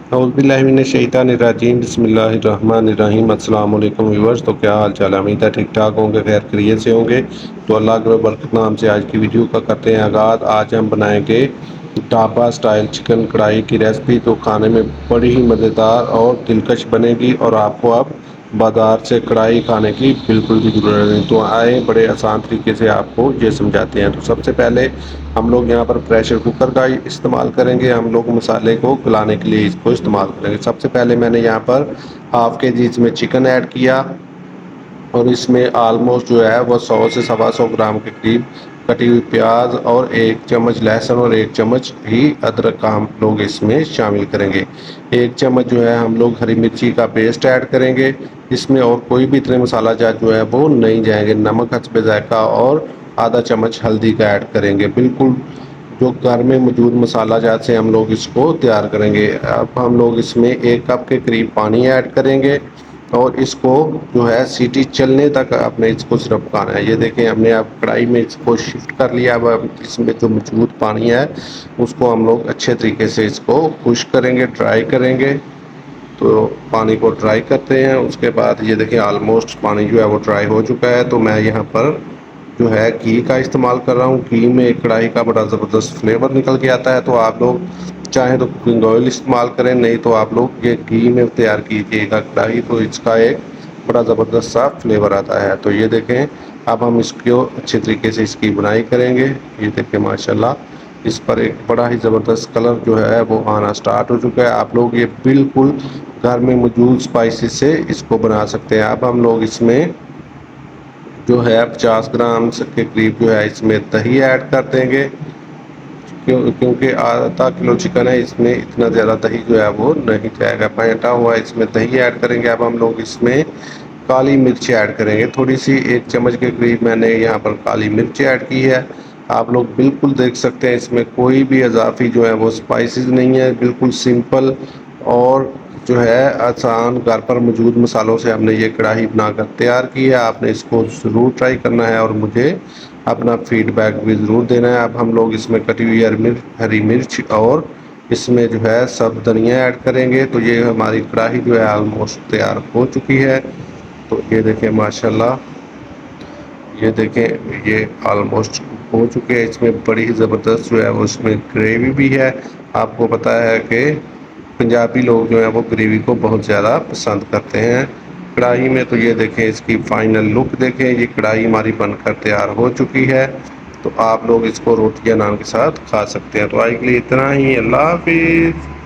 औज़ुबिल्लाहिमिनश्शैतानिर्रजीम बिस्मिल्लाहिर्रहमानिर्रहीम। अस्सलाम वालेकुम व्यूअर्स। तो क्या हाल चाल है? उम्मीद है ठीक ठाक होंगे, खैर खैरियत से होंगे। तो अल्लाह के बरकत नाम से आज की वीडियो का करते हैं आगाज़। आज हम बनाएंगे ढाबा स्टाइल चिकन कढ़ाई की रेसिपी। तो खाने में बड़ी ही मज़ेदार और दिलकश बनेगी और आपको अब बाज़ार से कढ़ाई खाने की बिल्कुल भी ज़रूरत नहीं। तो आए बड़े आसान तरीके से आपको ये समझाते हैं। तो सबसे पहले हम लोग यहाँ पर प्रेशर कुकर का इस्तेमाल करेंगे। हम लोग मसाले को गलाने के लिए इसको इस्तेमाल करेंगे। सबसे पहले मैंने यहाँ पर हाफ के जी इसमें चिकन ऐड किया और इसमें ऑलमोस्ट जो है वो 100 से 125 ग्राम के करीब कटी हुई प्याज और 1 चम्मच लहसुन और 1 चम्मच ही अदरक का हम लोग इसमें शामिल करेंगे। 1 चम्मच जो है हम लोग हरी मिर्ची का पेस्ट ऐड करेंगे इसमें, और कोई भी इतने मसाला जात जो है वो नहीं जाएंगे। नमक हस्बे जायका और आधा चम्मच हल्दी का ऐड करेंगे। बिल्कुल जो घर में मौजूद मसाला जात से हम लोग इसको तैयार करेंगे। अब हम लोग इसमें 1 कप के करीब पानी ऐड करेंगे और इसको जो है सीटी चलने तक आपने इसको सिर्फ पकाना है। ये देखें हमने अब कढ़ाई में इसको शिफ्ट कर लिया। अब इसमें जो मौजूद पानी है उसको हम लोग अच्छे तरीके से इसको खुश्क करेंगे, ड्राई करेंगे। तो पानी को ड्राई करते हैं। उसके बाद ये देखिए ऑलमोस्ट पानी जो है वो ड्राई हो चुका है। तो मैं यहाँ पर जो है घी का इस्तेमाल कर रहा हूँ। घी में कढ़ाई का बड़ा ज़बरदस्त फ्लेवर निकल के आता है। तो आप लोग चाहें तो कुकिंग ऑयल इस्तेमाल करें, नहीं तो आप लोग ये घी में तैयार कीजिएगा कढ़ाई, तो इसका एक बड़ा ज़बरदस्त सा फ्लेवर आता है। तो ये देखें अब हम इसको अच्छे तरीके से इसकी बुनाई करेंगे। ये देखें माशाल्लाह इस पर एक बड़ा ही ज़बरदस्त कलर जो है वो आना स्टार्ट हो चुका है। आप लोग ये बिल्कुल घर में मौजूद स्पाइसेस से इसको बना सकते हैं। अब हम लोग इसमें जो है 50 ग्राम के करीब जो है इसमें दही ऐड कर देंगे। क्योंकि आधा किलो चिकन है, इसमें इतना ज़्यादा दही जो है वो नहीं जाएगा। फेंटा हुआ इसमें दही ऐड करेंगे। अब हम लोग इसमें काली मिर्च ऐड करेंगे थोड़ी सी, 1 चम्मच के करीब मैंने यहाँ पर काली मिर्च ऐड की है। आप लोग बिल्कुल देख सकते हैं इसमें कोई भी इजाफी जो है वो स्पाइसेस नहीं है, बिल्कुल सिंपल और जो है आसान घर पर मौजूद मसालों से हमने ये कढ़ाई बनाकर तैयार की है। आपने इसको ज़रूर ट्राई करना है और मुझे अपना फीडबैक भी ज़रूर देना है। अब हम लोग इसमें कटी हुई हरी मिर्च और इसमें जो है सब धनिया ऐड करेंगे। तो ये हमारी कढ़ाई जो है ऑलमोस्ट तैयार हो चुकी है। तो ये देखें माशाल्लाह, ये देखें ये ऑलमोस्ट हो चुके हैं। इसमें बड़ी ही ज़बरदस्त जो है वो इसमें ग्रेवी भी है। आपको पता है कि पंजाबी लोग जो हैं वो ग्रेवी को बहुत ज़्यादा पसंद करते हैं कढ़ाई में। तो ये देखें इसकी फ़ाइनल लुक देखें, ये कढ़ाई हमारी बनकर तैयार हो चुकी है। तो आप लोग इसको रोटी या नान के साथ खा सकते हैं। तो आज के लिए इतना ही। अल्लाह हाफिज़।